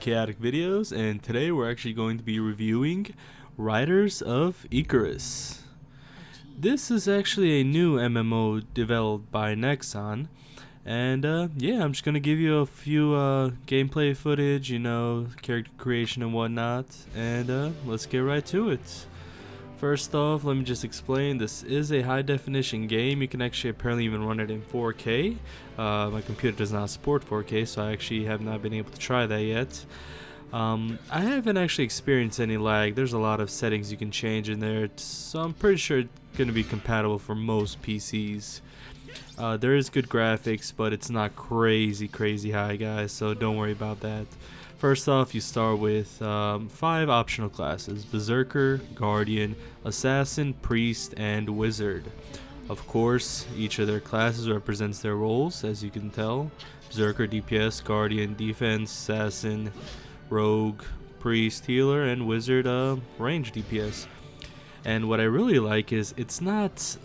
Chaotic Videos, and today we're actually going to be reviewing Riders of Icarus. This is actually a new MMO developed by Nexon, and yeah, I'm just going to give you a few gameplay footage, character creation and whatnot, and let's get right to it. First off, let me just explain, this is a high definition game. You can actually apparently even run it in 4K. My computer does not support 4K, so I actually have not been able to try that yet. I haven't actually experienced any lag. There's a lot of settings you can change in there, so I'm pretty sure it's going to be compatible for most PCs. There is good graphics, but it's not crazy high, guys, so don't worry about that. First off, you start with 5 optional classes: Berserker, Guardian, Assassin, Priest, and Wizard. Of course, each of their classes represents their roles, as you can tell. Berserker, DPS, Guardian, Defense, Assassin, Rogue, Priest, Healer, and Wizard, range DPS. And what I really like is it's not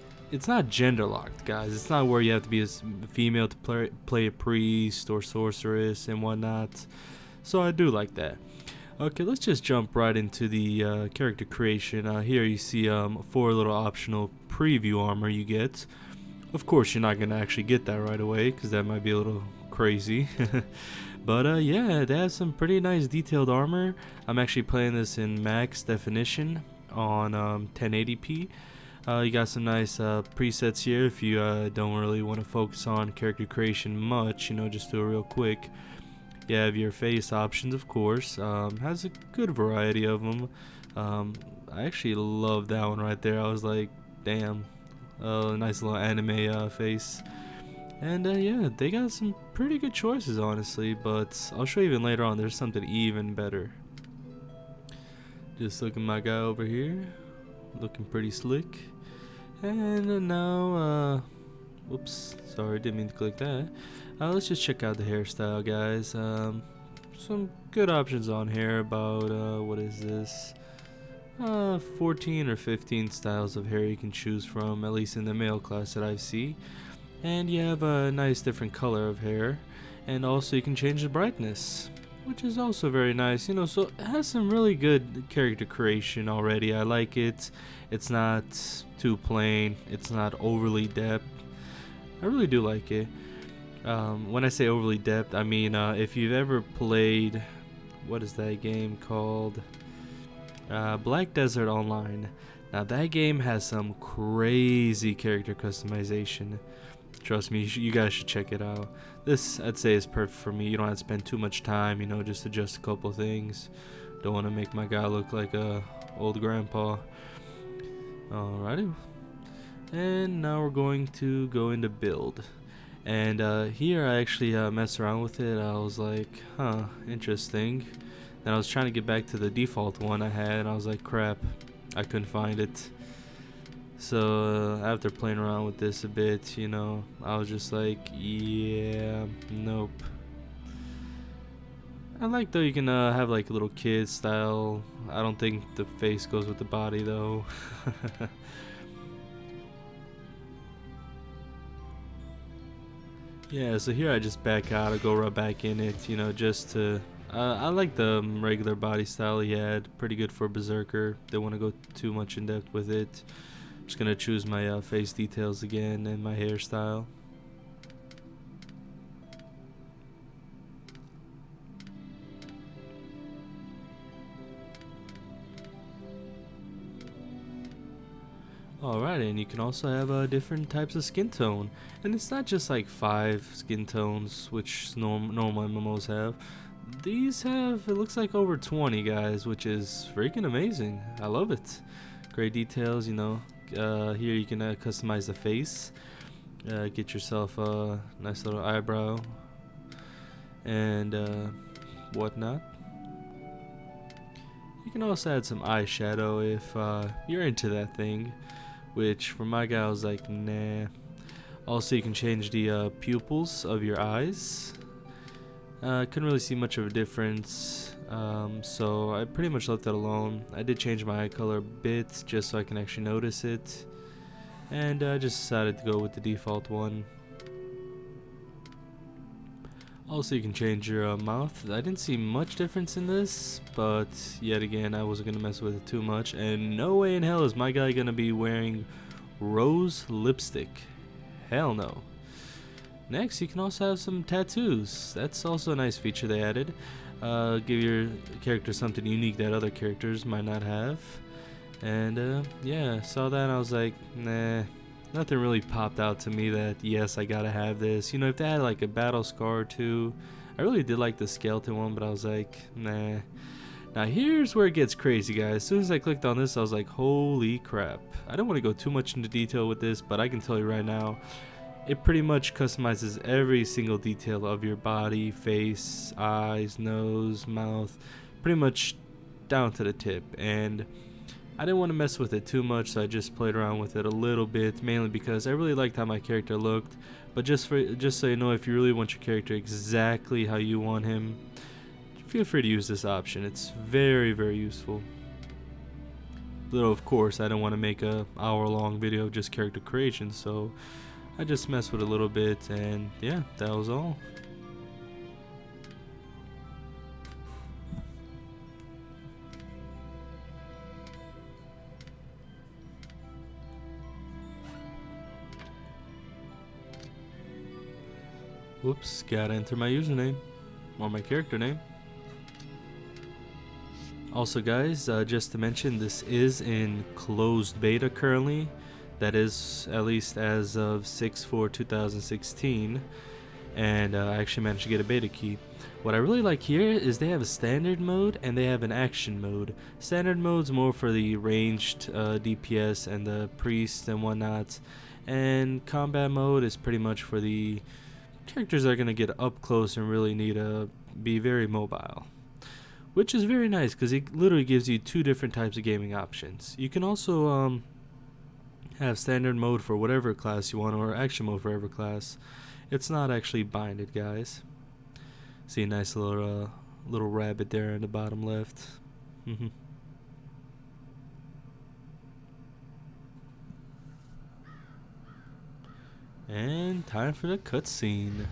gender locked, guys. It's not where you have to be a female to play a priest or sorceress and whatnot. So I do like that. Okay, let's just jump right into the character creation. Here you see 4 little optional preview armor you get. Of course, you're not going to actually get that right away, because that might be a little crazy. But yeah, they have some pretty nice detailed armor. I'm actually playing this in max definition on 1080p. You got some nice presets here if you don't really want to focus on character creation much, just do it real quick. You have your face options, of course. Has a good variety of them. I actually love that one right there. I was like, damn, nice little anime face. And yeah, they got some pretty good choices, honestly, but I'll show you even later on. There's something even better. Just look at my guy over here, looking pretty slick. And now, whoops, sorry, didn't mean to click that. Let's just check out the hairstyle, guys. Some good options on here. About what is this, 14 or 15 styles of hair you can choose from, at least in the male class that I see. And you have a nice different color of hair, and also you can change the brightness, which is also very nice. So it has some really good character creation already. I like it. It's not too plain, it's not overly depth. I really do like it. When I say overly depth, I mean if you've ever played, what is that game called, Black Desert Online. Now that game has some crazy character customization. Trust me, you guys should check it out. This, I'd say, is perfect for me. You don't have to spend too much time, just adjust a couple of things. Don't want to make my guy look like a old grandpa. Alrighty, and now we're going to go into build. And here I actually messed around with it. I was like, huh, interesting. Then I was trying to get back to the default one I had, and I was like, crap, I couldn't find it. So after playing around with this a bit, I was just like, yeah, nope. I like though you can have like a little kid style. I don't think the face goes with the body though. Yeah, so here I just back out, I go right back in it, just to, I like the regular body style he had, pretty good for Berserker. Don't want to go too much in depth with it. I'm just gonna choose my face details again and my hairstyle. Alright, and you can also have different types of skin tone. And it's not just like 5 skin tones, which normal MMOs have. These have, it looks like over 20, guys, which is freaking amazing. I love it. Great details, here you can customize the face. Get yourself a nice little eyebrow and whatnot. You can also add some eyeshadow if you're into that thing, which for my guy I was like, nah. Also, you can change the pupils of your eyes. Couldn't really see much of a difference, so I pretty much left that alone. I did change my eye color a bit just so I can actually notice it, and I just decided to go with the default one. Also, you can change your mouth. I didn't see much difference in this, but yet again, I wasn't gonna mess with it too much. And no way in hell is my guy gonna be wearing rose lipstick. Hell no. Next, you can also have some tattoos. That's also a nice feature they added. Give your character something unique that other characters might not have. And yeah, saw that and I was like, nah, nothing really popped out to me that yes, I gotta have this. You know, if they had like a battle scar or two, I really did like the skeleton one, but I was like, nah. Now here's where it gets crazy, guys. As soon as I clicked on this, I was like, holy crap. I don't want to go too much into detail with this, but I can tell you right now, it pretty much customizes every single detail of your body, face, eyes, nose, mouth, pretty much down to the tip. And I didn't want to mess with it too much, so I just played around with it a little bit, mainly because I really liked how my character looked. But just so you know, if you really want your character exactly how you want him, feel free to use this option. It's very, very useful. Though of course I don't want to make a hour-long video of just character creation, so I just messed with it a little bit, and yeah, that was all. Whoops, gotta enter my username or my character name. Also guys, just to mention, this is in closed beta currently. That is at least as of 6/4/2016, and I actually managed to get a beta key. What I really like here is they have a standard mode and they have an action mode. Standard mode's more for the ranged DPS and the priest and whatnot, and combat mode is pretty much for the characters that are gonna get up close and really need to be very mobile, which is very nice because it literally gives you two different types of gaming options. You can also have standard mode for whatever class you want, or action mode for whatever class. It's not actually binded, guys. See a nice little rabbit there in the bottom left. And time for the cutscene.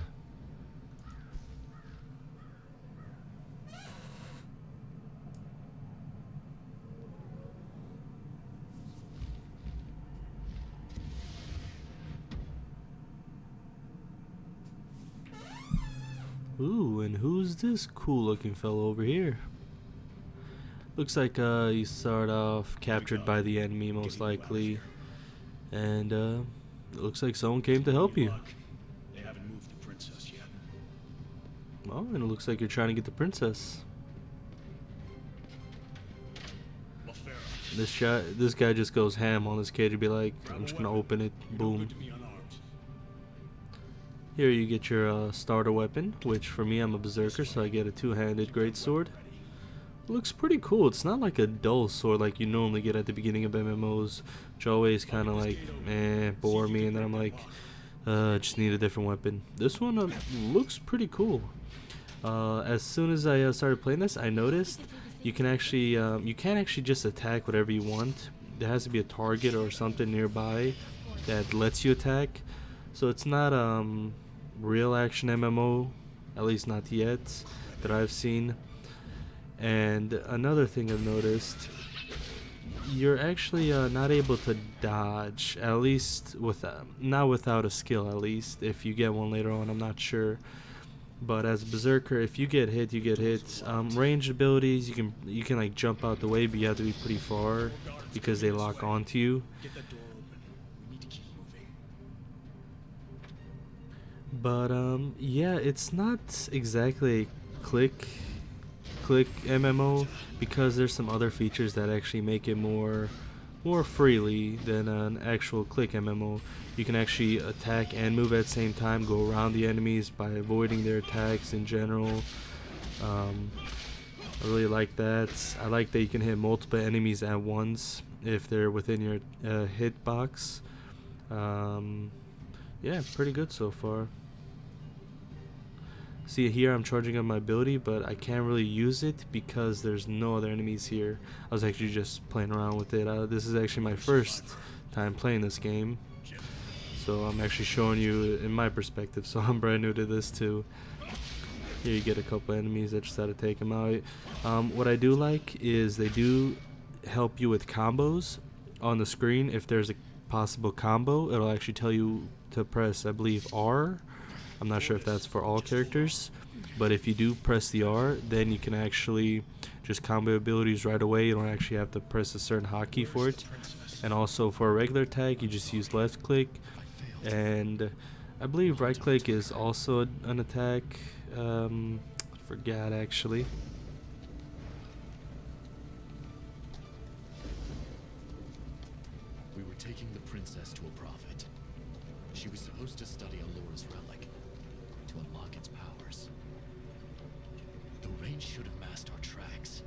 Ooh, and who's this cool looking fellow over here? Looks like you start off captured by the enemy most likely, and it looks like someone came to help you. They haven't moved the princess yet. Well, and it looks like you're trying to get the princess. This guy just goes ham on this cage and be like, I'm just gonna open it, boom. Here you get your starter weapon, which for me, I'm a berserker, so I get a two-handed greatsword. Looks pretty cool. It's not like a dull sword like you normally get at the beginning of MMOs, which always kind of like, bore me, and then I'm like, just need a different weapon. This one looks pretty cool. As soon as I started playing this, I noticed you can actually, you can't actually just attack whatever you want. There has to be a target or something nearby that lets you attack. So it's not real action MMO, at least not yet, that I've seen. And another thing I've noticed, you're actually not able to dodge, at least not without a skill. At least if you get one later on, I'm not sure. But as a berserker, if you get hit, you get hit. Ranged abilities, you can like jump out the way, but you have to be pretty far because they lock onto you. But yeah, it's not exactly a click MMO, because there's some other features that actually make it more freely than an actual click MMO. You can actually attack and move at the same time, go around the enemies by avoiding their attacks in general. I really like that. I like that you can hit multiple enemies at once if they're within your hitbox. Yeah, pretty good so far. See here, I'm charging up my ability, but I can't really use it because there's no other enemies here. I was actually just playing around with it. This is actually my first time playing this game, so I'm actually showing you in my perspective, so I'm brand new to this too. Here you get a couple enemies that just had to take them out. What I do like is they do help you with combos on the screen. If there's a possible combo, it'll actually tell you to press, I believe, R. I'm not sure if that's for all characters, but if you do press the R, then you can actually just combo abilities right away. You don't actually have to press a certain hotkey for it. And also for a regular attack, you just use left click, and I believe right click is also an attack. Forgot actually. We were taking the princess to a prophet. She was supposed to study Alora's relic to unlock its powers. The rain should have masked our tracks,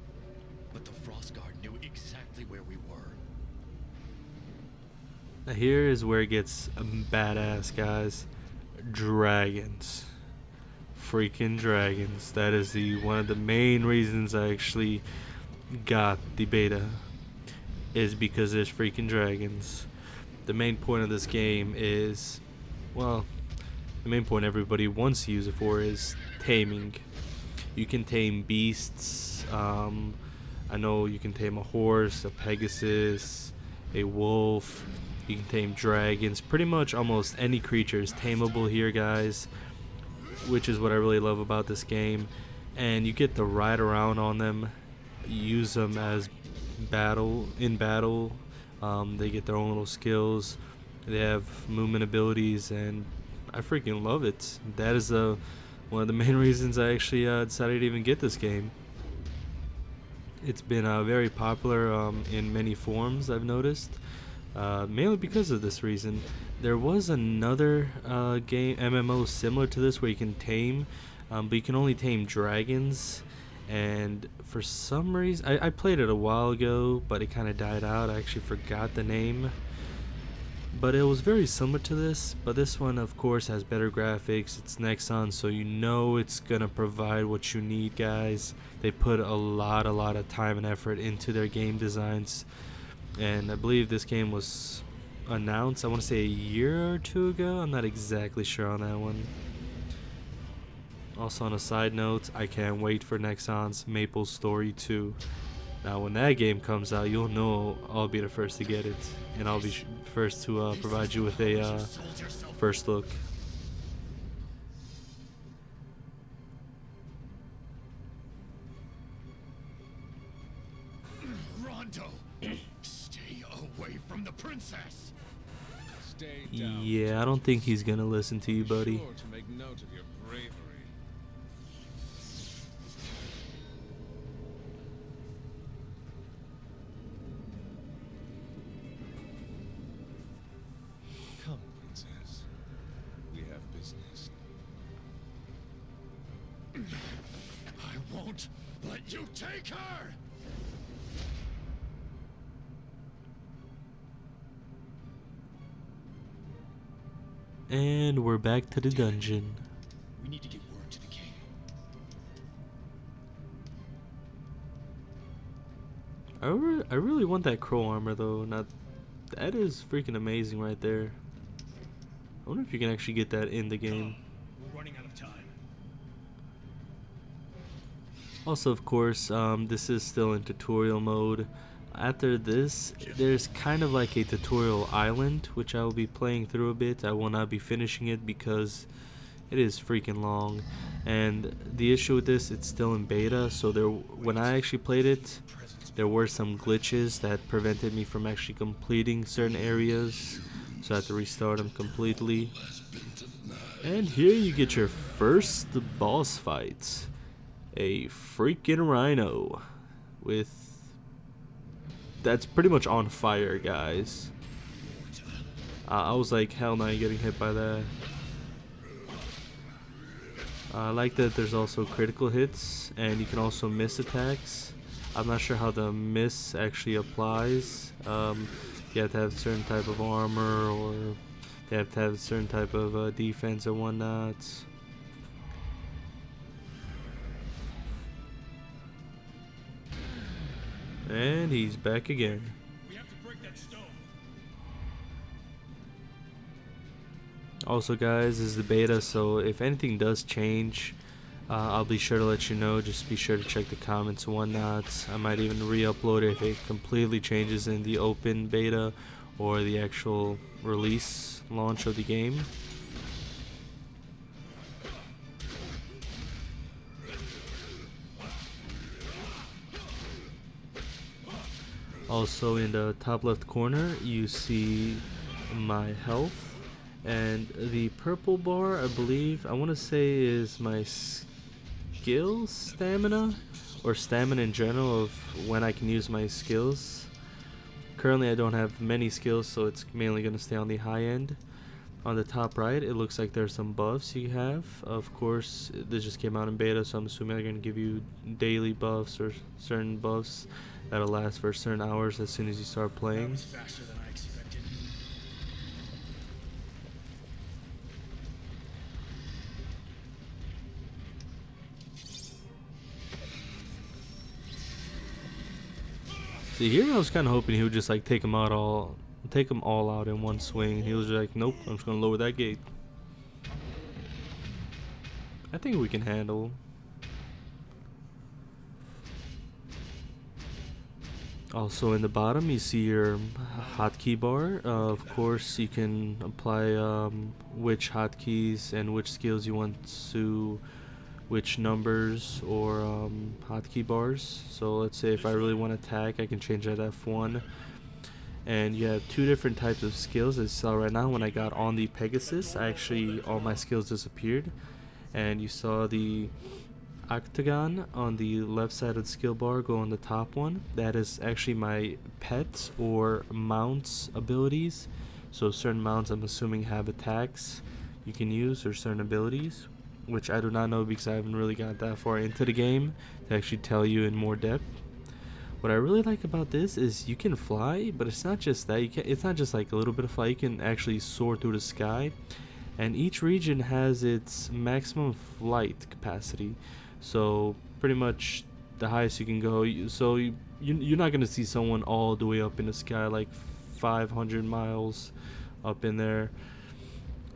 but the frost guard knew exactly where we were. Now here is where it gets badass, guys. Dragons. Freaking dragons. That is one of the main reasons I actually got the beta, is because there's freaking dragons. The main point of this game is, well, the main point everybody wants to use it for is taming. You can tame beasts. I know you can tame a horse, a pegasus, a wolf. You can tame dragons. Pretty much almost any creature is tameable here, guys, which is what I really love about this game. And you get to ride around on them, use them as battle. They get their own little skills. They have movement abilities, and I freaking love it. That is one of the main reasons I actually decided to even get this game. It's been very popular in many forms, I've noticed, mainly because of this reason. There was another game, MMO, similar to this where you can tame, but you can only tame dragons. And for some reason, I played it a while ago, but it kind of died out. I actually forgot the name. But it was very similar to this, but this one, of course, has better graphics. It's Nexon, so you know it's gonna provide what you need, guys. They put a lot of time and effort into their game designs, and I believe this game was announced, I want to say, a year or two ago. I'm not exactly sure on that one. Also, on a side note, I can't wait for Nexon's Maple Story 2. Now, when that game comes out, you'll know I'll be the first to get it, and I'll be first to provide you with a first look. Rondo, stay away from the princess. Stay down. Yeah, I don't think he's gonna listen to you, buddy. Sure to make note of your bravery. Come, princess. We have business. I won't let you take her! And we're back to the dungeon. We need to get word to the king. I really want that crow armor though. Now, that is freaking amazing right there. I wonder if you can actually get that in the game. We're running out of time. Also, of course, this is still in tutorial mode. After this, there's kind of like a tutorial island, which I will be playing through a bit. I will not be finishing it because it is freaking long. And the issue with this, it's still in beta, so when I actually played it, there were some glitches that prevented me from actually completing certain areas, so I had to restart them completely. And here you get your first boss fight. A freaking rhino that's pretty much on fire, guys. I was like, hell no, you're getting hit by that. I like that there's also critical hits, and you can also miss attacks. I'm not sure how the miss actually applies. You have to have a certain type of armor, or you have to have a certain type of defense or whatnot. And he's back again. We have to break that stone. Also, guys, this is the beta, so if anything does change, I'll be sure to let you know. Just be sure to check the comments and whatnot. I might even re-upload it if it completely changes in the open beta or the actual release launch of the game. Also in the top left corner you see my health, and the purple bar I believe I want to say is my skills stamina, or stamina in general of when I can use my skills. Currently I don't have many skills, so it's mainly going to stay on the high end. On the top right it looks like there's some buffs you have. Of course this just came out in beta, so I'm assuming they're going to give you daily buffs or certain buffs that'll last for certain hours as soon as you start playing. That was faster than I expected. See, here I was kind of hoping he would just like take them all out in one swing. He was like, nope, I'm just gonna lower that gate. I think we can handle. Also in the bottom you see your hotkey bar. Of course you can apply which hotkeys and which skills you want to, which numbers or hotkey bars. So let's say if I really want to attack, I can change that F1. And you have two different types of skills. As you saw right now, when I got on the Pegasus, all my skills disappeared, and you saw the octagon on the left side of the skill bar go on the top one. That is actually my pet or mounts abilities. So certain mounts I'm assuming have attacks you can use or certain abilities, which I do not know because I haven't really got that far into the game to actually tell you in more depth. What I really like about this is you can fly, but it's not just that. It's not just like a little bit of fly. You can actually soar through the sky, and each region has its maximum flight capacity. So pretty much the highest you can go. You're not gonna see someone all the way up in the sky like 500 miles up in there.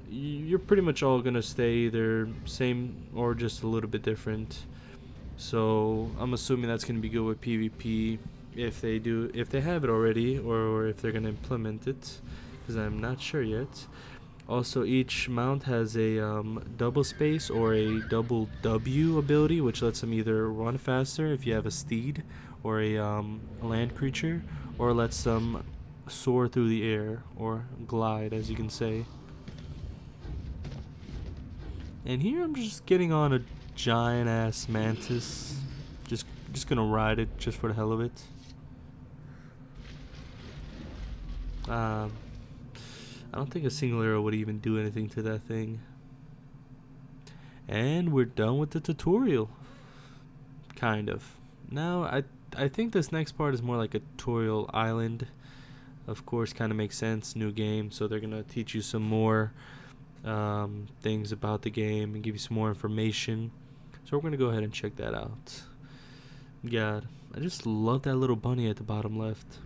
You're pretty much all gonna stay either same or just a little bit different. So I'm assuming that's gonna be good with PvP if they have it already, or if they're gonna implement it, because I'm not sure yet. Also, each mount has a double space or a double W ability, which lets them either run faster if you have a steed or a land creature, or lets them soar through the air or glide, as you can say. And here I'm just getting on a giant ass mantis, just gonna ride it just for the hell of it. I don't think a single arrow would even do anything to that thing. And we're done with the tutorial, kind of. Now I think this next part is more like a tutorial island. Of course, kind of makes sense, new game, so they're gonna teach you some more things about the game and give you some more information. So we're gonna go ahead and check that out. God, I just love that little bunny at the bottom left.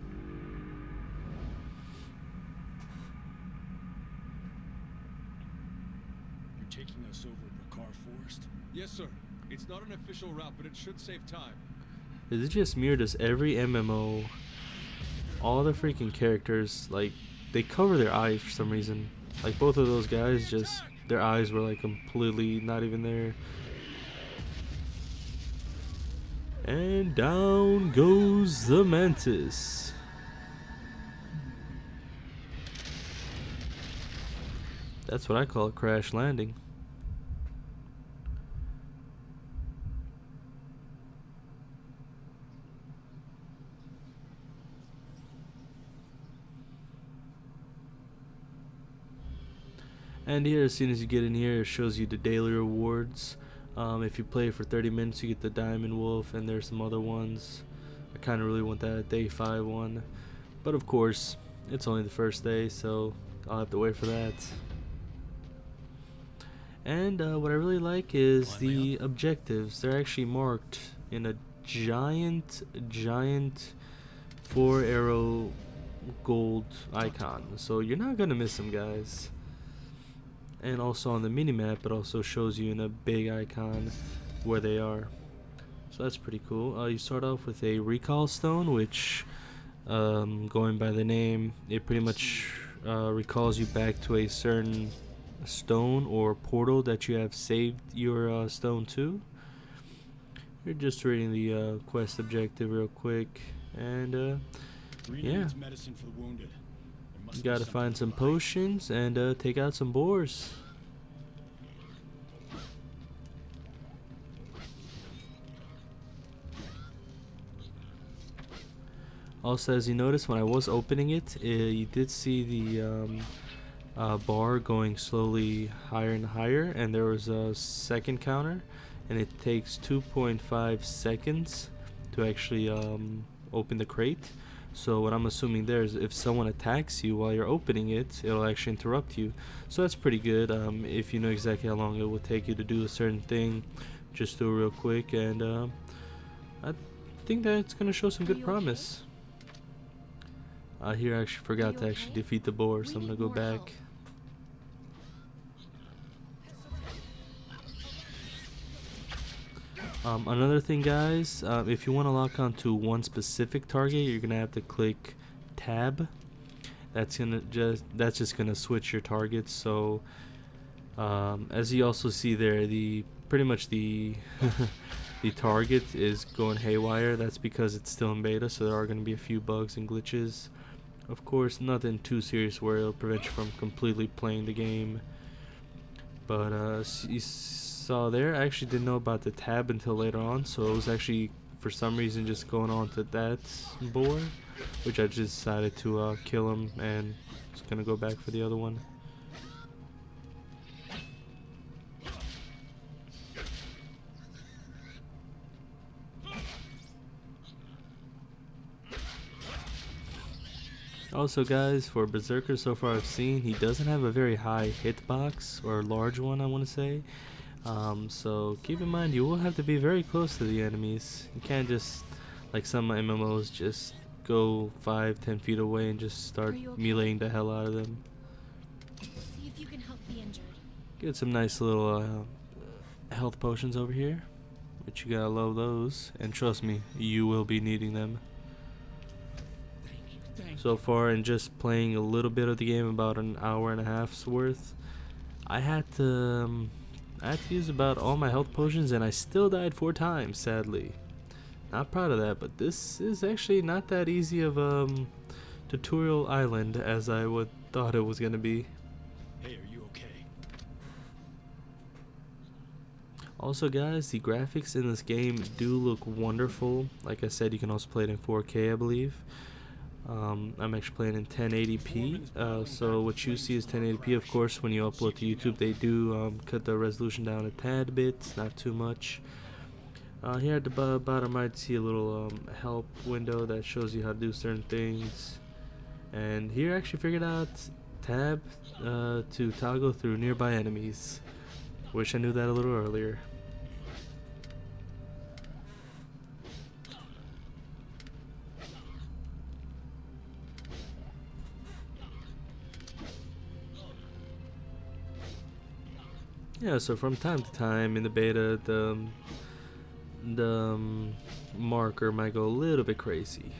You're taking us over Bakar Forest? Yes, sir. It's not an official route, but it should save time. Is it just me or does every MMO, all the freaking characters, like, they cover their eyes for some reason? Like both of those guys, just their eyes were like completely not even there. And down goes the mantis. That's what I call a crash landing. And here, as soon as you get in here, it shows you the daily rewards. If you play for 30 minutes, you get the Diamond Wolf, and there's some other ones. I kind of really want that day 5 one. But of course, it's only the first day, so I'll have to wait for that. And what I really like is the objectives. They're actually marked in a giant 4-arrow gold icon. So you're not going to miss them, guys. And also on the minimap, it also shows you in a big icon where they are. So that's pretty cool. You start off with a recall stone, which, going by the name, it pretty much recalls you back to a certain stone or portal that you have saved your stone to. You're just reading the quest objective real quick, and yeah, medicine for the wounded. There must you be gotta something find some nearby. potions and take out some boars. Also, as you notice, when I was opening it, you did see the bar going slowly higher and higher, and there was a second counter, and it takes 2.5 seconds to actually open the crate. So what I'm assuming there is if someone attacks you while you're opening it, it'll actually interrupt you. So that's pretty good. If you know exactly how long it will take you to do a certain thing, just do it real quick, and I think that it's gonna show some good promise. Here I actually forgot to actually defeat the boar, so I'm gonna go back. Another thing, guys, if you want to lock onto one specific target, you're gonna have to click tab. That's just gonna switch your targets. So as you also see there, the pretty much the the target is going haywire. That's because it's still in beta, so there are gonna be a few bugs and glitches. Of course, nothing too serious where it'll prevent you from completely playing the game. But you saw there, I actually didn't know about the tab until later on, so it was actually for some reason just going on to that boar, which I just decided to kill him, and just gonna go back for the other one. Also, guys, for Berserker, so far I've seen, he doesn't have a very high hitbox, or large one, I want to say. So keep in mind, you will have to be very close to the enemies. You can't just, like some MMOs, just go 5-10 feet away and just start meleeing the hell out of them. See if you can help the injured. Get some nice little health potions over here, which you gotta love those, and trust me, you will be needing them. So far, in just playing a little bit of the game, about an hour and a half's worth, I had to use about all my health potions, and I still died 4 times, sadly. Not proud of that, but this is actually not that easy of tutorial island as I thought it was gonna be. Hey, are you okay? Also, guys, the graphics in this game do look wonderful. Like I said, you can also play it in 4K, I believe. I'm actually playing in 1080p, so what you see is 1080p. Of course, when you upload to YouTube, they do cut the resolution down a tad bit, not too much. Here at the bottom, I'd see a little help window that shows you how to do certain things. And here I actually figured out tab to toggle through nearby enemies. Wish I knew that a little earlier. Yeah, so from time to time in the beta, the marker might go a little bit crazy.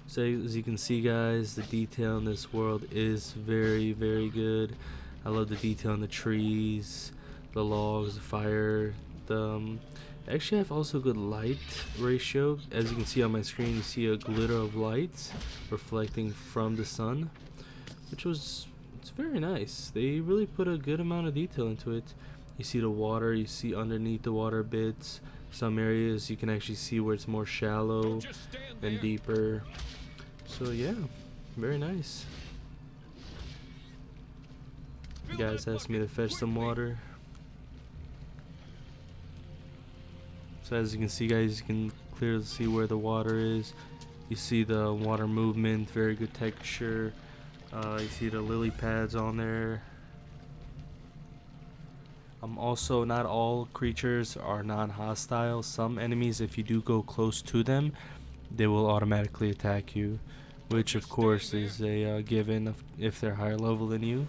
So as you can see, guys, the detail in this world is very, very good. I love the detail in the trees, the logs, the fire. Actually have also good light ratio. As you can see on my screen, you see a glitter of light reflecting from the sun, it's very nice. They really put a good amount of detail into it. You see the water, you see underneath the water bits. Some areas you can actually see where it's more shallow and deeper. So yeah, very nice. You guys asked me to fetch some water. So as you can see, guys, you can clearly see where the water is. You see the water movement, very good texture. You see the lily pads on there. Also, not all creatures are non-hostile. Some enemies, if you do go close to them, they will automatically attack you, which of course is a given if they're higher level than you.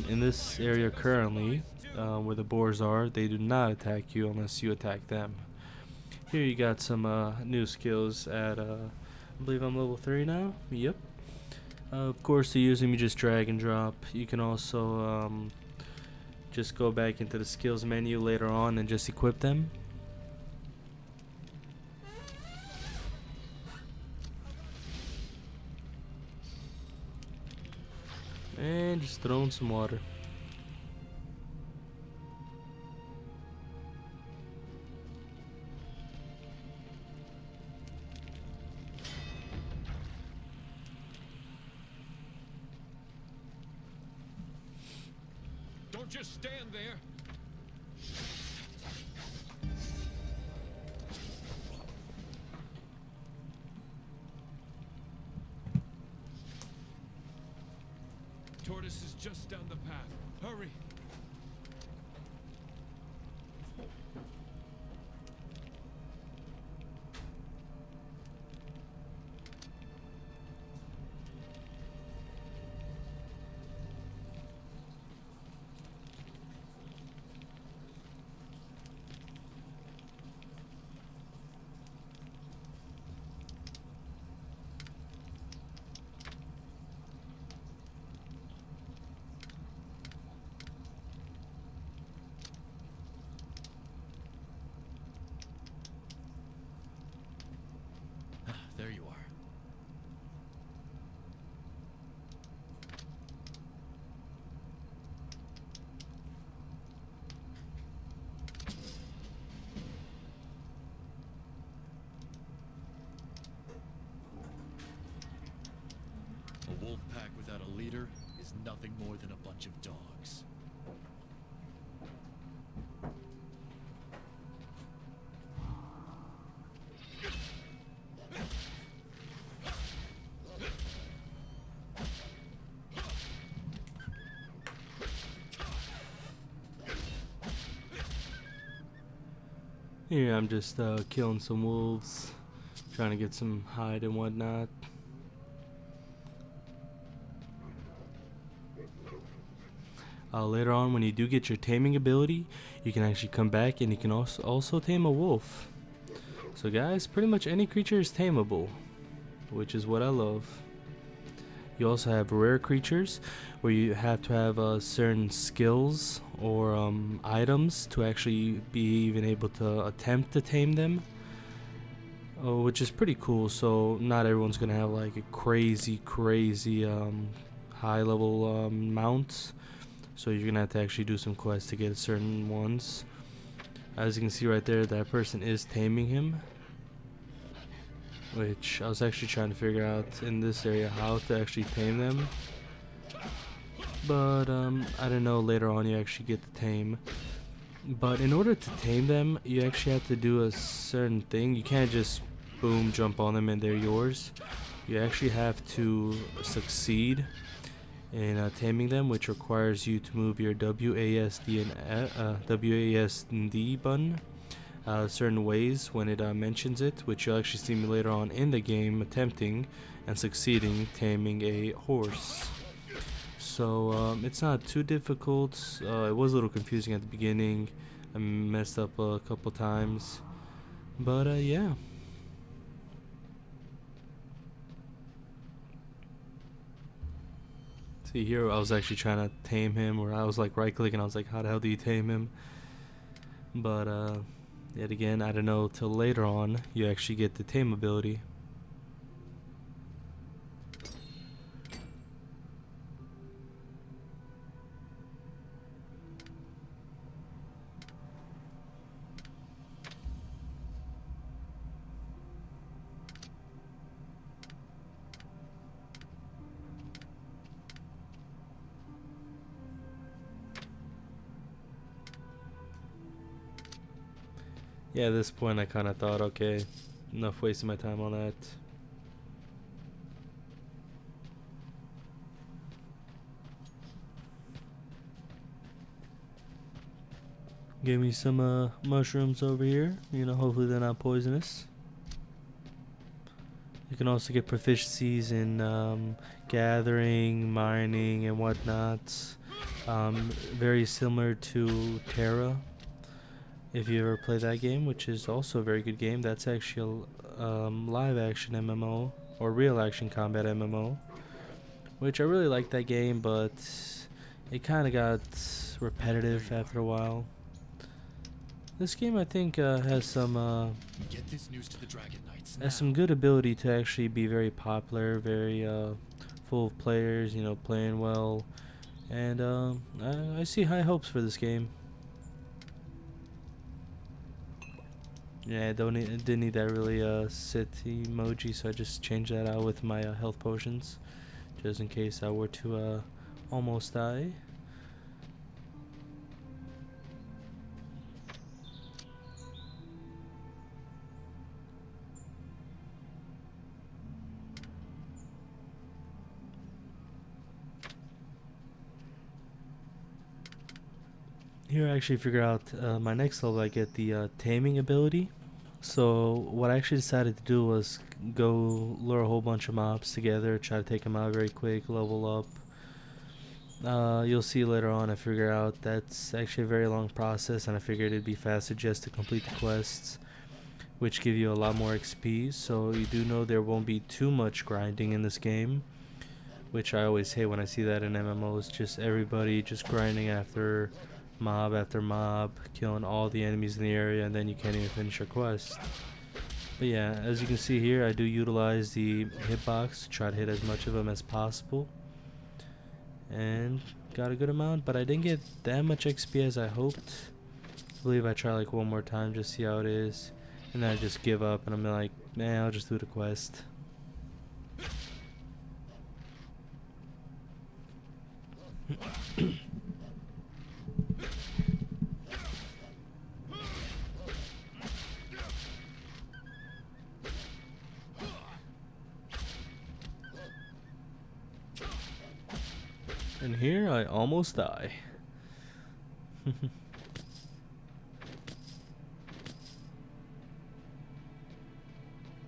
In this area currently, where the boars are, they do not attack you unless you attack them. Here you got some new skills at, I believe I'm level 3 now. Yep. Of course, to use them, you just drag and drop. You can also just go back into the skills menu later on and just equip them. And just throw in some water. Don't just stand there. Tortoise is just down the path. Hurry. There you are. A wolf pack without a leader is nothing more than a bunch of dogs. Here I'm just killing some wolves, trying to get some hide and whatnot. Later on, when you do get your taming ability, you can actually come back and you can also tame a wolf. So guys, pretty much any creature is tameable, which is what I love. You also have rare creatures where you have to have certain skills or items to actually be even able to attempt to tame them, which is pretty cool. So not everyone's gonna have like a crazy high level mounts, so you're gonna have to actually do some quests to get certain ones. As you can see right there, that person is taming him, which I was actually trying to figure out in this area how to actually tame them, but I don't know, later on you actually get to tame. But in order to tame them, you actually have to do a certain thing. You can't just boom jump on them and they're yours. You actually have to succeed in taming them, which requires you to move your WASD and D button certain ways when it mentions it, which you'll actually see me later on in the game attempting and succeeding taming a horse. So it's not too difficult. It was a little confusing at the beginning. I messed up a couple times, but yeah. See here, I was actually trying to tame him, where I was like right clicking. I was like, how the hell do you tame him? But yet again, I don't know till later on you actually get the tame ability. Yeah, at this point I kind of thought, okay, enough wasting my time on that. Give me some mushrooms over here. You know, hopefully they're not poisonous. You can also get proficiencies in gathering, mining, and whatnot. Very similar to Terra, if you ever play that game, which is also a very good game. That's actually a live action MMO, or real action combat MMO, which I really like that game, but it kind of got repetitive after a while. This game, I think, has some Get this news to the Dragon Knights has some good ability to actually be very popular, very full of players, you know, playing well, and I see high hopes for this game. Yeah, didn't need that really sit emoji, so I just changed that out with my health potions, just in case I were to almost die. Here I actually figure out my next level. I get the taming ability. So what I actually decided to do was go lure a whole bunch of mobs together, try to take them out very quick, level up. You'll see later on I figure out that's actually a very long process, and I figured it'd be faster just to complete the quests, which give you a lot more XP. So you do know there won't be too much grinding in this game, which I always hate when I see that in MMOs. Just everybody just grinding after mob, killing all the enemies in the area, and then you can't even finish your quest. But yeah, as you can see here, I do utilize the hitbox to try to hit as much of them as possible, and got a good amount, but I didn't get that much XP as I hoped. I believe I try like one more time, just see how it is, and then I just give up, and I'm like, man, I'll just do the quest. And here I almost die.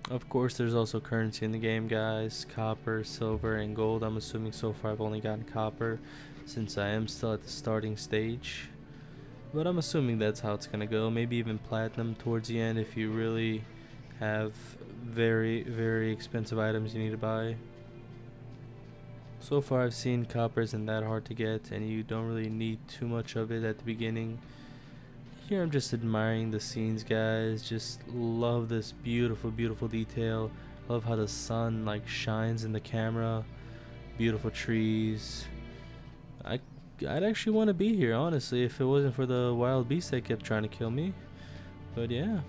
Of course, there's also currency in the game, guys. Copper, silver, and gold. I'm assuming so far I've only gotten copper, since I am still at the starting stage. But I'm assuming that's how it's gonna go. Maybe even platinum towards the end if you really have very, very expensive items you need to buy. So far I've seen copper isn't that hard to get, and you don't really need too much of it at the beginning. Here I'm just admiring the scenes, guys. Just love this beautiful, beautiful detail. Love how the sun like shines in the camera. Beautiful trees. I'd actually want to be here, honestly, if it wasn't for the wild beast that kept trying to kill me. But yeah.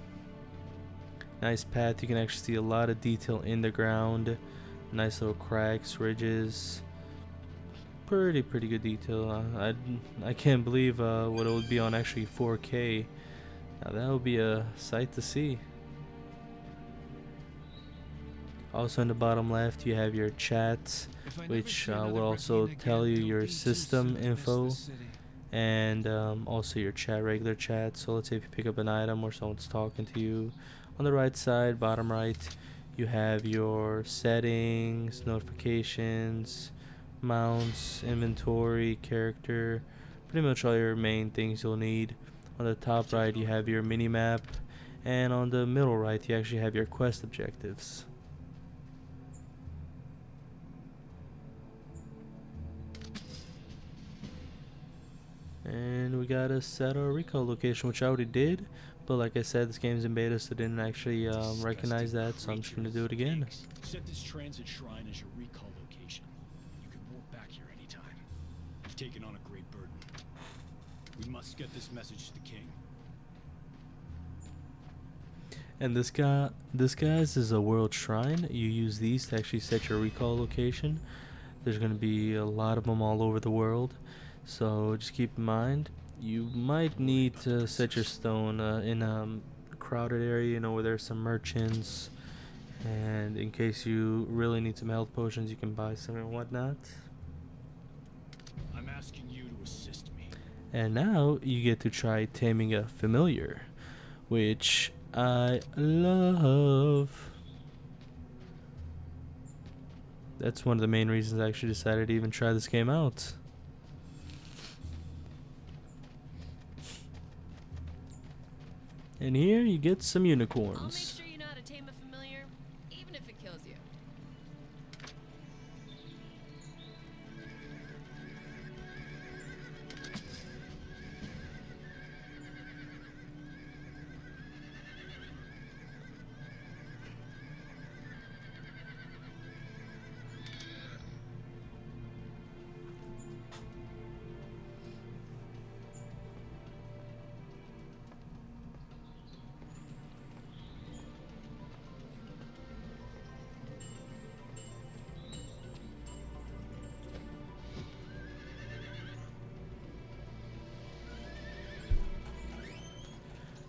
Nice path. You can actually see a lot of detail in the ground. Nice little cracks, ridges. Pretty good detail. I can't believe what it would be on actually 4K. Now that would be a sight to see. Also in the bottom left you have your chat, which will also tell you your system info, and also your chat, regular chat. So let's say if you pick up an item or someone's talking to you. On the right side, bottom right, you have your settings, notifications, mounts, inventory, character, pretty much all your main things you'll need. On the top right you have your mini map, and on the middle right you actually have your quest objectives. And we gotta set our recall location, which I already did, but like I said, this game's in beta, so didn't actually recognize that, so I'm just gonna do it again. Set this transit shrine as your recall location. You can walk back here anytime. You've taken on a great burden. We must get this message to the king. And this guys is a world shrine. You use these to actually set your recall location. There's gonna be a lot of them all over the world, so just keep in mind you might need to set your stone in a crowded area, you know, where there's some merchants, and in case you really need some health potions you can buy some and whatnot. I'm asking you to assist me. And now you get to try taming a familiar, which I love. That's one of the main reasons I actually decided to even try this game out. And here you get some I'll make unicorns. sure you know how to tame a familiar, even if it kills you.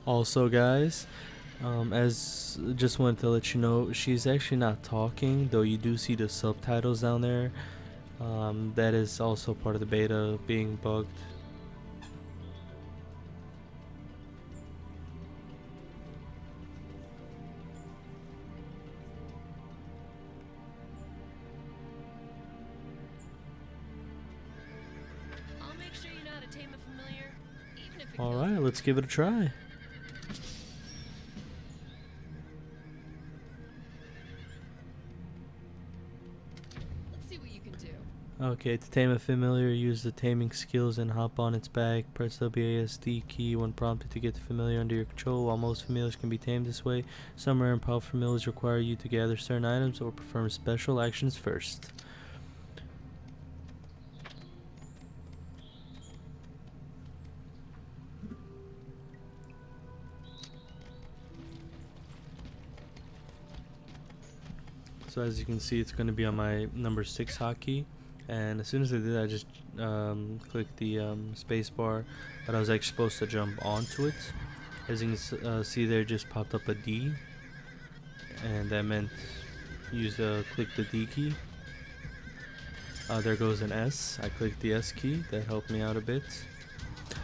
Also, guys, as just wanted to let you know, she's actually not talking, though you do see the subtitles down there. That is also part of the beta being bugged. I'll make sure you know how to tame a familiar, even if it kills Alright, you. let's give it a try. Let's see what you can do. Okay, to tame a familiar, use the taming skills and hop on its back. Press WASD key when prompted to get the familiar under your control. While most familiars can be tamed this way, some rare and powerful familiars require you to gather certain items or perform special actions first. So as you can see, it's going to be on my number 6 hotkey, and as soon as I did, I just clicked the space bar, but I was actually supposed to jump onto it. As you can see there, just popped up a D, and that meant click the D key. There goes an S. I clicked the S key. That helped me out a bit.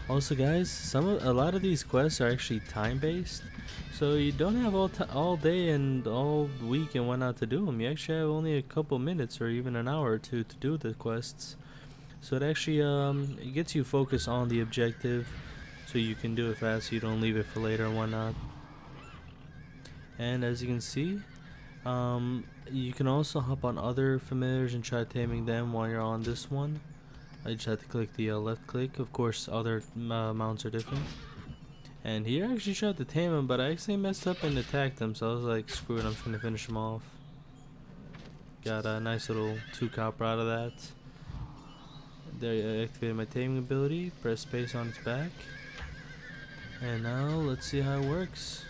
Also, guys, a lot of these quests are actually time based, so you don't have all day and all week and whatnot to do them. You actually have only a couple minutes or even an hour or two to do the quests. So it actually it gets you focused on the objective, so you can do it fast. So you don't leave it for later and whatnot. And as you can see, you can also hop on other familiars and try taming them while you're on this one. I just had to click the left click. Of course, other mounts are different. And here I actually tried to tame him, but I actually messed up and attacked him, so I was like, screw it, I'm just gonna finish him off. Got a nice little 2 copper out of that. There, I activated my taming ability, press space on its back. And now, let's see how it works.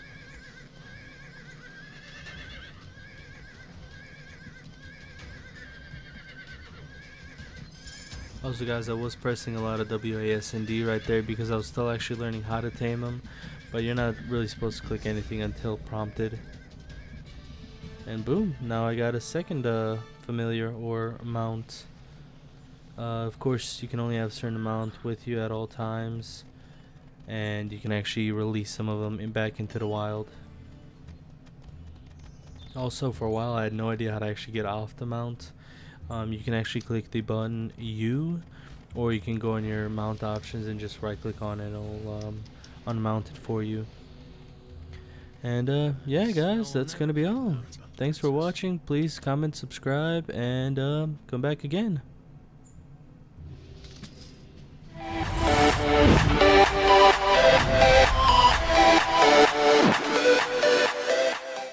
Also, guys, I was pressing a lot of WASD right there because I was still actually learning how to tame them, but you're not really supposed to click anything until prompted. And boom, now I got a second familiar or mount. Of course, you can only have a certain amount with you at all times, and you can actually release some of them back into the wild. Also, for a while, I had no idea how to actually get off the mount. You can actually click the button U, or you can go in your mount options and just right click on it. It'll unmount it for you. And yeah, guys, that's gonna be all. Thanks for watching. Please comment, subscribe, and come back again.